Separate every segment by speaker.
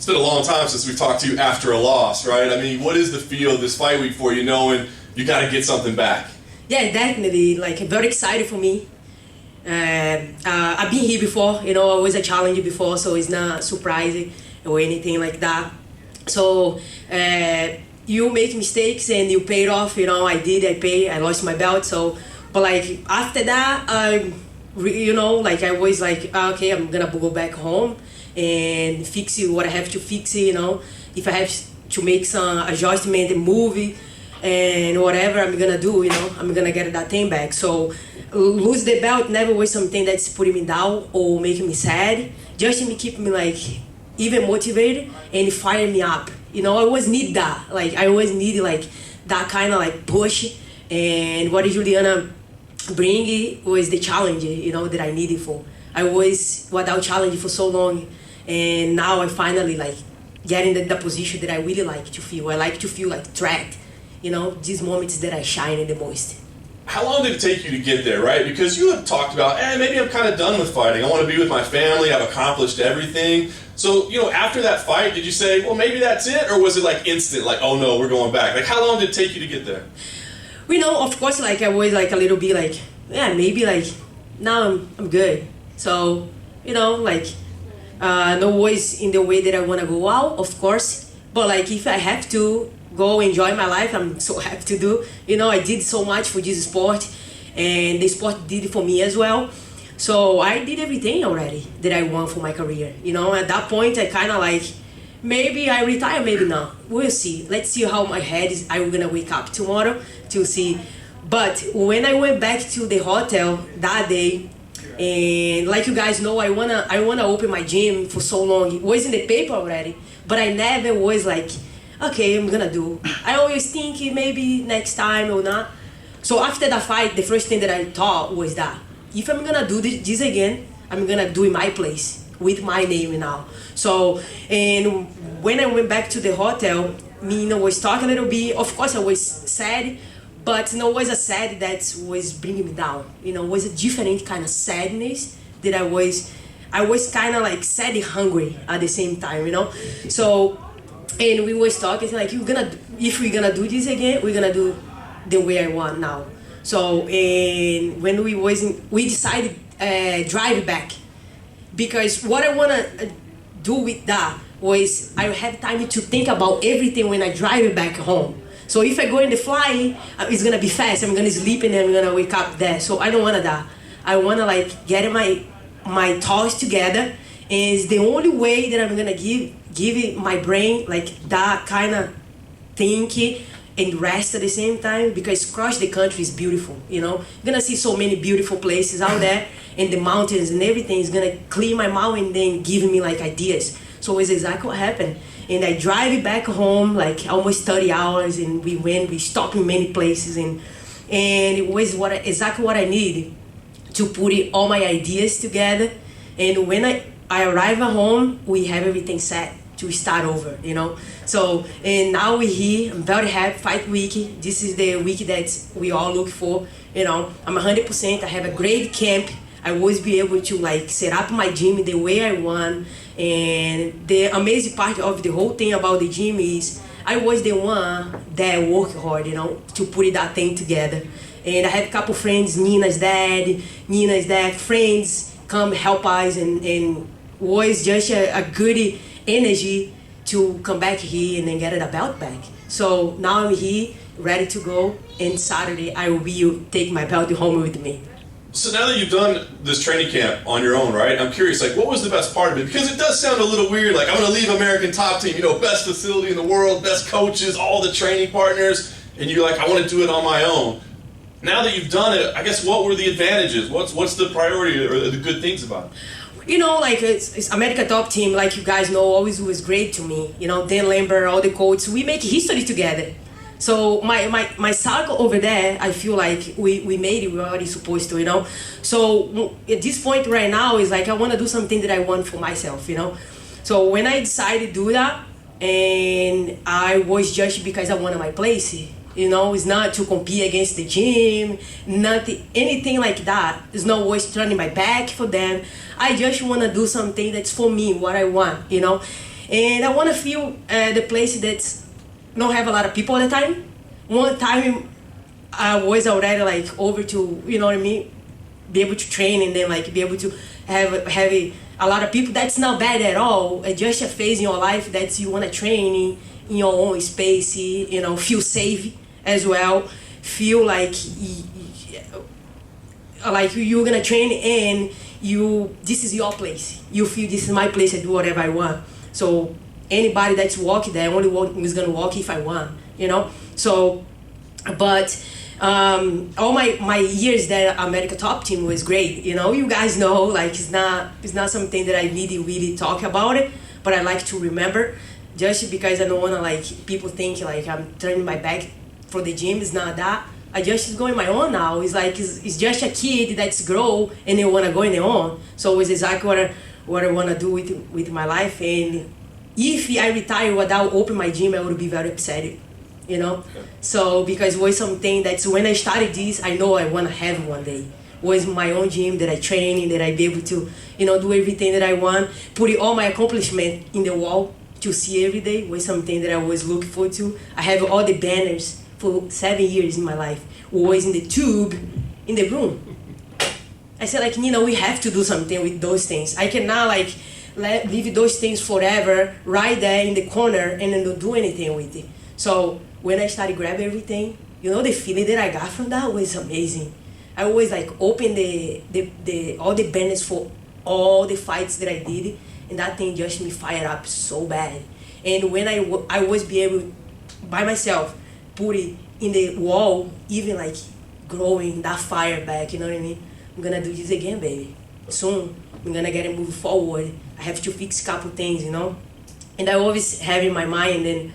Speaker 1: been a long time since we've talked to you after a loss, right? I mean, what is the feel of this fight week for you, knowing you got to get something back?
Speaker 2: Yeah, definitely. Like, very excited for me. I've been here before, you know, I was a challenger before, so it's not surprising or anything like that. So you make mistakes and you pay it off, you know. I lost my belt. So, but like after that, I was like, okay, I'm gonna go back home and fix what I have to fix, you know. If I have to make some adjustment and move and whatever I'm gonna do, you know, I'm gonna get that thing back. So lose the belt never was something that's putting me down or making me sad. Just me keep me like even motivated and fire me up. You know, I always need that. Like I always need like that kind of like push. And what Julianna bring was the challenge, you know, that I needed for. I was without challenge for so long, and now I finally like getting the position that I really like to feel. I like to feel like trapped. You know, these moments that I shine the most.
Speaker 1: How long did it take you to get there, right? Because you had talked about, maybe I'm kind of done with fighting. I want to be with my family. I've accomplished everything. So, you know, after that fight, did you say, well, maybe that's it? Or was it like instant, like, oh no, we're going back? Like, how long did it take you to get there?
Speaker 2: You know, of course, like, I was like a little bit like, yeah, maybe like, now I'm good. So, you know, like, no always in the way that I want to go out, of course. But like, if I have to go enjoy my life, I'm so happy to do. You know, I did so much for this sport, and the sport did it for me as well. So I did everything already that I want for my career. You know, at that point, I kind of like, maybe I retire, maybe not. We'll see. Let's see how my head is. I'm gonna wake up tomorrow to see. But when I went back to the hotel that day, and like you guys know, I wanna open my gym for so long. It was in the paper already, but I never was like, okay, I'm gonna do. I always think maybe next time or not. So after the fight, the first thing that I thought was that if I'm gonna do this again, I'm gonna do it in my place with my name now. So, and when I went back to the hotel, me, you know, was talking a little bit. Of course, I was sad, but you know, was a sad that was bringing me down. You know, it was a different kind of sadness that I was kind of like sad and hungry at the same time, you know. So. And we was talking like, if we're gonna do this again, we're gonna do the way I want now. So and when we decided drive back, because what I wanna do with that was I have time to think about everything when I drive back home. So if I go in the fly, it's gonna be fast. I'm gonna sleep and then I'm gonna wake up there. So I don't want that. I wanna like get my thoughts together, and it's the only way that I'm gonna give it my brain like that kind of thinking and rest at the same time, because across the country is beautiful, you know. You're gonna see so many beautiful places out there, and the mountains and everything is gonna clear my mind and then give me like ideas. So it's exactly what happened. And I drive back home like almost 30 hours, and we stopped in many places, and it was exactly what I needed to put all my ideas together. And when I arrive at home, we have everything set to start over, you know. So, and now we're here. I'm very happy. Fight week. This is the week that we all look for. You know, I'm 100%. I have a great camp. I always be able to like set up my gym the way I want. And the amazing part of the whole thing about the gym is I was the one that worked hard, you know, to put that thing together. And I have a couple friends, Nina's dad, friends come help us, and was just a good energy to come back here and then get the belt back. So now I'm here, ready to go, and Saturday I will be take my belt home with me.
Speaker 1: So now that you've done this training camp on your own, right? I'm curious, like, what was the best part of it? Because it does sound a little weird, like, I'm gonna leave American Top Team, you know, best facility in the world, best coaches, all the training partners, and you're like, I wanna do it on my own. Now that you've done it, I guess what were the advantages? What's the priority or the good things about it?
Speaker 2: You know, like it's America Top Team, like you guys know, always was great to me. You know, Dan Lambert, all the coaches, we make history together. So my circle over there, I feel like we made it, we were already supposed to, you know. So at this point right now is like I want to do something that I want for myself, you know. So when I decided to do that, and I was just because I wanted my place, you know, it's not to compete against the gym, nothing, anything like that. It's not always turning my back for them. I just want to do something that's for me, what I want, you know. And I want to feel the place that's not have a lot of people all the time. One time I was already like over to, you know what I mean, be able to train and then like be able to have a lot of people. That's not bad at all. It's just a phase in your life that you want to train in your own space, you know, feel safe as well, feel like you're gonna train and this is your place. You feel this is my place, I do whatever I want. So anybody that's walking there, only one is gonna walk if I want, you know. So, but all my years that America Top Team was great. You know, you guys know, like it's not something that I really talk about it, but I like to remember, just because I don't wanna like people think like I'm turning my back for the gym. It's not that. I just going my own now. It's like it's just a kid that's grow and they wanna go in their own. So it's exactly what I wanna do with my life. And if I retire without open my gym, I would be very upset. You know, okay. So because it was something that's when I started this, I know I wanna have one day. Was my own gym that I train in, that I be able to, you know, do everything that I want, put all my accomplishment in the wall to see every day. Was something that I was looking forward to. I have all the banners for 7 years in my life. Was in the tube, in the room. I said like, you know, we have to do something with those things. I cannot like leave those things forever right there in the corner and then don't do anything with it. So when I started grabbing everything, you know, the feeling that I got from that was amazing. I always like open all the banners for all the fights that I did, and that thing just me fired up so bad. And when I was be able by myself put it in the wall, even like growing that fire back, you know what I mean? I'm gonna do this again, baby. Soon I'm gonna get it moving forward. I have to fix a couple things, you know. And I always have in my mind, and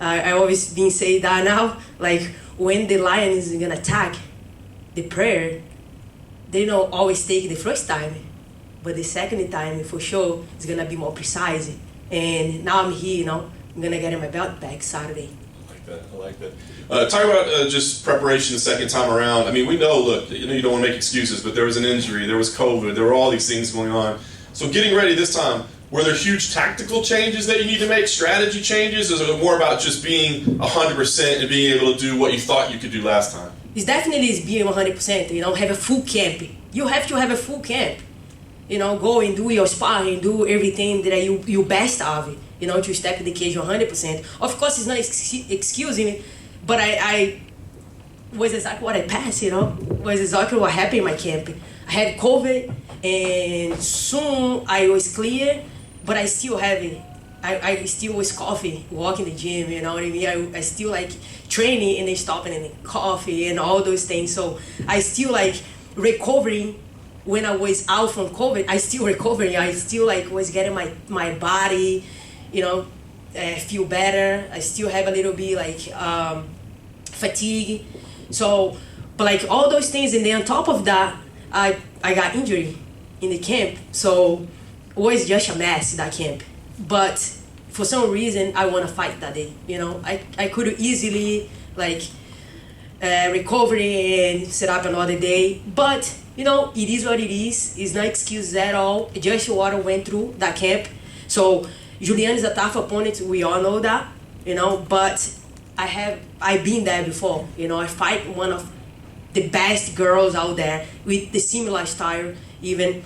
Speaker 2: I always been saying that now, like when the lion is gonna attack, the prayer, they don't always take the first time, but the second time for sure is gonna be more precise. And now I'm here, you know, I'm gonna get my belt back Saturday.
Speaker 1: I like that. Talk about just preparation the second time around. I mean, we know, look, you know, you don't want to make excuses, but there was an injury, there was COVID, there were all these things going on. So getting ready this time, were there huge tactical changes that you need to make, strategy changes, or is it more about just being 100% and being able to do what you thought you could do last time?
Speaker 2: It's definitely being 100%, you know, have a full camp. You have to have a full camp. You know, go and do your sparring, do everything that you best of it, you know, to step in the cage 100%. Of course, it's not excusing me, but I was exactly what I passed, you know, was exactly what happened in my camp. I had COVID, and soon I was clear, but I still have it. I still was coughing, walking the gym, you know what I mean? I still like training and then stopping and then coffee and all those things. So I still like recovering. When I was out from COVID, I still recovering. I still like was getting my body, you know, feel better. I still have a little bit like fatigue. So, but like all those things, and then on top of that, I got injury in the camp. So it was just a mess, that camp. But for some reason, I want to fight that day. You know, I could easily like recover and set up another day. But you know, it is what it is. It's not excuses at all. Just what I went through that camp. So Julianna is a tough opponent. We all know that, you know. But I've been there before. You know, I fight one of the best girls out there with the similar style, even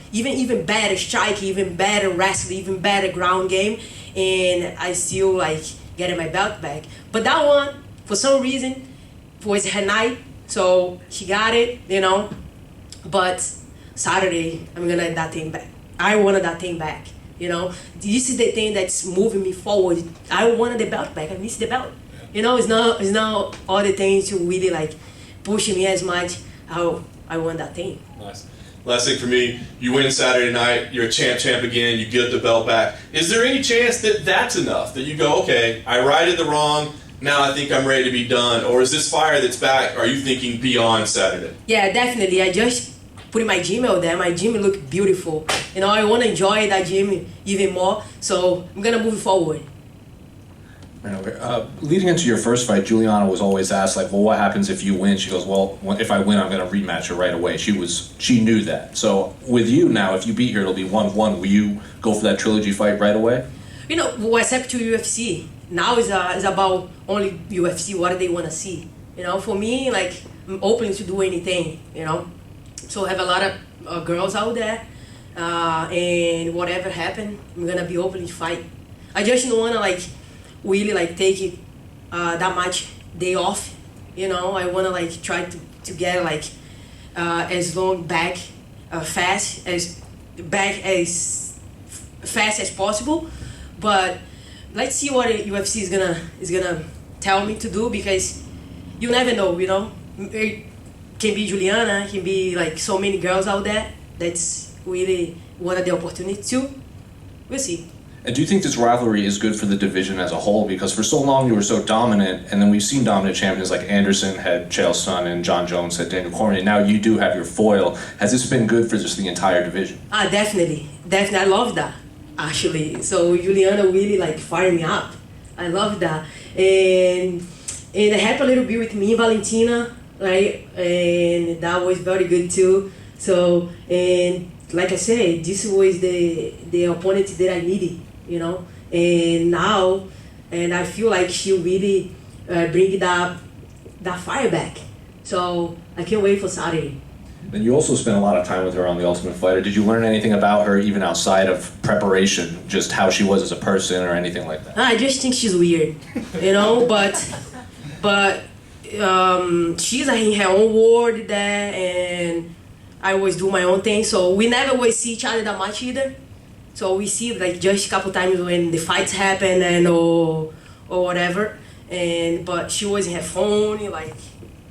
Speaker 2: better strike, even better wrestling, even better ground game, and I still like getting my belt back. But that one, for some reason, was her night, so she got it, you know. But Saturday, I'm gonna that thing back. I wanted that thing back, you know. This is the thing that's moving me forward. I wanted the belt back. I missed the belt. You know, it's not all the things to really like pushing me as much. I want that thing.
Speaker 1: Nice. Last thing for me, you win Saturday night, you're a champ again, you get the belt back. Is there any chance that that's enough? That you go, okay, I righted the wrong, now I think I'm ready to be done? Or is this fire that's back, are you thinking beyond Saturday?
Speaker 2: Yeah, definitely. I just put my gym out there. My gym look beautiful. You know, I want to enjoy that gym even more. So I'm going to move forward.
Speaker 3: Leading into your first fight, Julianna was always asked, like, well, what happens if you win? She goes, well, if I win, I'm going to rematch her right away. She knew that. So with you now, if you beat her, it'll be 1-1. Will you go for that trilogy fight right away?
Speaker 2: what's up to UFC now is about only UFC. What do they want to see? For me, like I'm open to do anything. So I have a lot of girls out there, and whatever happen, I'm gonna be open to fight. I just don't wanna like really like take it that much day off. I wanna like try to get like as long back fast as fast as possible. But let's see what UFC is gonna tell me to do, because you never know. It can be Juliana, it can be like so many girls out there that's really wanted the opportunity to. We'll see.
Speaker 3: And do you think this rivalry is good for the division as a whole? Because for so long you were so dominant, and then we've seen dominant champions like Anderson had Chael Sonnen and John Jones had Daniel Cormier. Now you do have your foil. Has this been good for just the entire division?
Speaker 2: Definitely. I love that, actually. So Juliana really like fired me up. I love that. And it happened a little bit with me and Valentina, right? And that was very good too. So, and like I said, this was the opponent that I needed. And now, and I feel like she really bring that fire back. So I can't wait for Saturday.
Speaker 3: And you also spent a lot of time with her on The Ultimate Fighter. Did you learn anything about her even outside of preparation, just how she was as a person or anything like that?
Speaker 2: I just think she's weird, but she's in her own world there, and I always do my own thing. So we never always see each other that much either. So we see like just a couple times when the fights happen and or whatever. But she was in her phone, like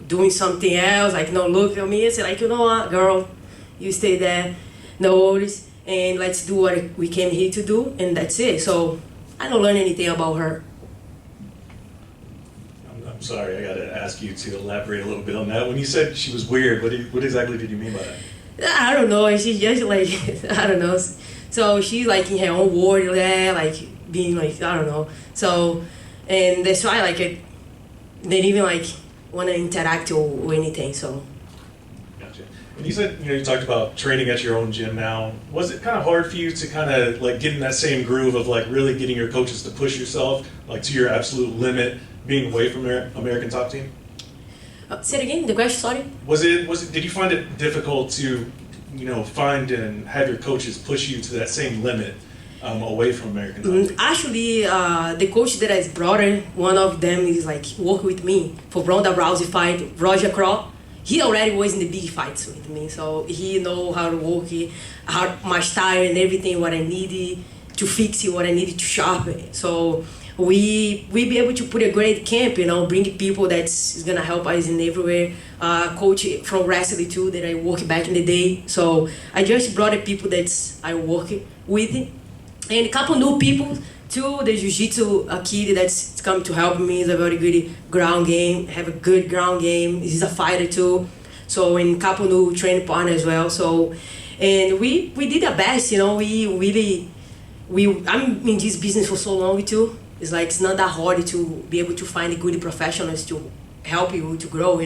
Speaker 2: doing something else, like no look at me. I said like, you know what, girl, you stay there, no worries, and let's do what we came here to do, and that's it. So I don't learn anything about her.
Speaker 4: I'm sorry, I gotta ask you to elaborate a little bit on that. When you said she was weird, what exactly did you mean by that?
Speaker 2: I don't know. She's just like I don't know. So she's like in her own world there, like being like I don't know. So and that's why like they didn't even like want to interact or anything. So.
Speaker 4: Gotcha. When you said you talked about training at your own gym now, was it kind of hard for you to kind of like get in that same groove of like really getting your coaches to push yourself like to your absolute limit, being away from their American Top Team?
Speaker 2: Say it again. The question. Sorry.
Speaker 4: Was it? Did you find it difficult to find and have your coaches push you to that same limit away from American Top Team?
Speaker 2: Actually, the coach that I brought in, one of them is like work with me for Ronda Rousey fight, Roger Craw. He already was in the big fights with me, so he know how to work it, how my style and everything, what I needed to fix it, what I needed to sharpen. So we be able to put a great camp, bring people that's gonna help us in everywhere. Coach from wrestling too that I work back in the day. So I just brought the people that I work with, and a couple new people too. The jiu-jitsu kid that's come to help me is a very good ground game. Have a good ground game. He's a fighter too. So and a couple new training partners as well. So and we did our best. We really I'm in this business for so long too. It's like it's not that hard to be able to find good professionals to help you to grow,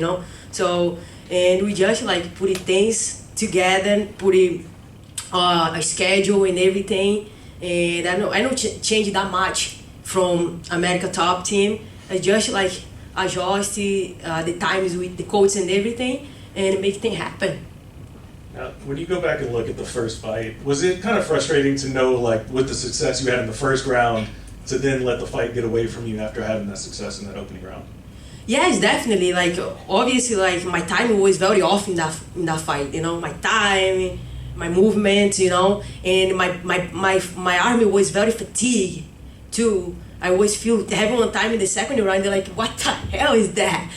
Speaker 2: So, and we just like put things together, put a schedule and everything. And I don't change that much from America Top Team. I just like adjust the times with the coach and everything and make things happen.
Speaker 4: Now, when you go back and look at the first fight, was it kind of frustrating to know like with the success you had in the first round, to then let the fight get away from you after having that success in that opening round?
Speaker 2: Yes, definitely. Like obviously, like my timing was very off in that fight. My time, my movement, and my army was very fatigued too. I always feel having one time in the second round. They're like, "What the hell is that?"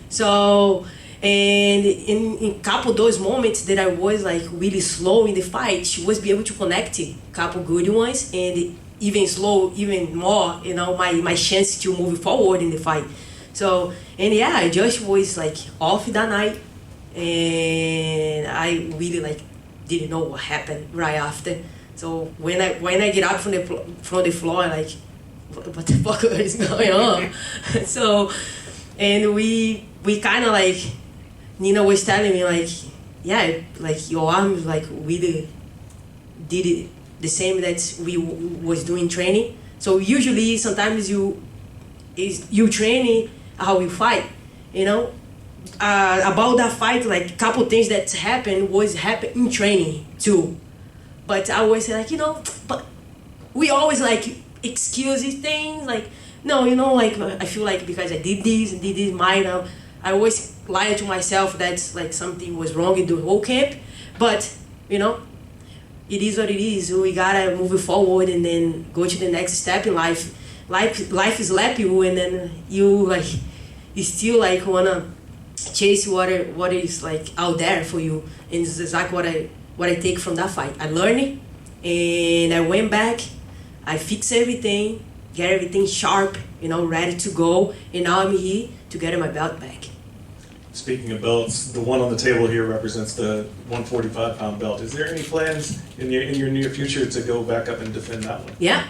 Speaker 2: So. And in a couple of those moments that I was like really slow in the fight, she was be able to connect a couple good ones and even slow, even more, my chance to move forward in the fight. So, and yeah, I just was like off that night, and I really like didn't know what happened right after. So when I get up from the floor, like, what the fuck is going on? So, and we kind of like, Nina was telling me like, yeah, like your arm like really did the same that we was doing training. So usually, sometimes you training how you fight, you know. About that fight, like a couple things that happened in training too. But I always say like, you know, but we always like excuse these things, like, no, you know, like I feel like because I did this, minor, I always lie to myself that's like something was wrong in the whole camp. But, you know, it is what it is. We gotta move forward and then go to the next step in life. Life is slap you, and then you still like wanna chase what is like out there for you. And it's exactly what I take from that fight. I learned it, and I went back. I fixed everything, get everything sharp, you know, ready to go. And now I'm here to get my belt back.
Speaker 4: Speaking of belts, the one on the table here represents the 145-pound belt. Is there any plans in your near future to go back up and defend that one?
Speaker 2: Yeah,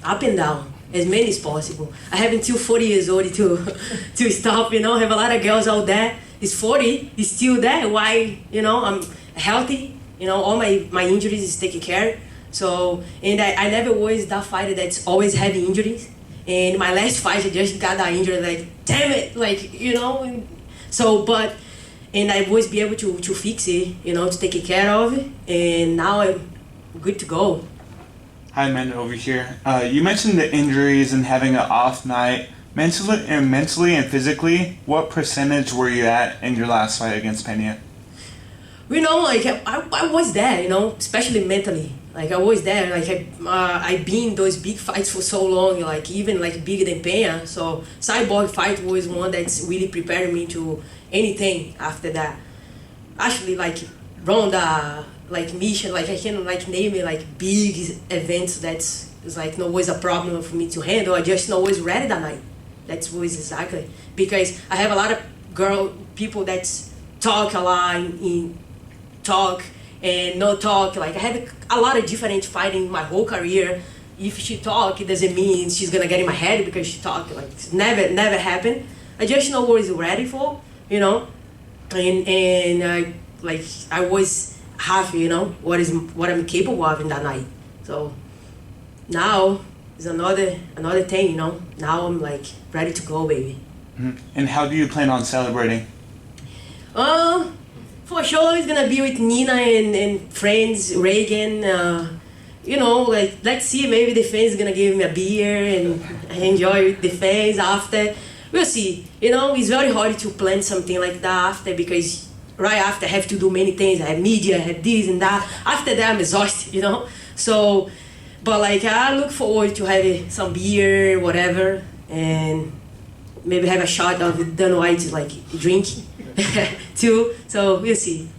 Speaker 2: up and down, as many as possible. I have until 40 years old to stop, you know. I have a lot of girls out there. It's 40, it's still there. Why, you know, I'm healthy, you know, all my injuries is taken care. So, and I never was that fighter that's always having injuries. And my last fight, I just got that injury, like, damn it, like, you know. So, and I always be able to fix it, you know, to take care of it. And now I'm good to go.
Speaker 5: Hi, Amanda over here. You mentioned the injuries and having an off night. Mentally and physically, what percentage were you at in your last fight against Pena?
Speaker 2: You know, like, I was there, you know, especially mentally. Like, I was there. Like, I've been in those big fights for so long, like, even, like, bigger than Pena. So, Cyborg fight was one that's really prepared me to anything after that. Actually, like, Ronda, like, Mission, like, I can, like, name it, like, big events that's, like, not always a problem for me to handle. I just not always ready that night. That's was exactly. Because I have a lot of people that talk a lot talk and no talk. Like, I had a lot of different fighting my whole career. If she talk, it doesn't mean she's gonna get in my head because she talk. Like, it's never happened. I just know what is ready for, you know, and like I was happy, you know, what I'm capable of in that night. So now is another thing, you know. Now I'm like ready to go, baby.
Speaker 5: Mm-hmm. And how do you plan on celebrating?
Speaker 2: For sure, it's gonna be with Nina and friends, Reagan. You know, like, let's see, maybe the fans gonna give me a beer and I enjoy with the fans after. We'll see. You know, it's very hard to plan something like that after, because right after I have to do many things. I have media, I have this and that. After that, I'm exhausted, you know. So, but like, I look forward to having some beer, whatever, and maybe have a shot of Dana White, like, drinking too. So we'll see.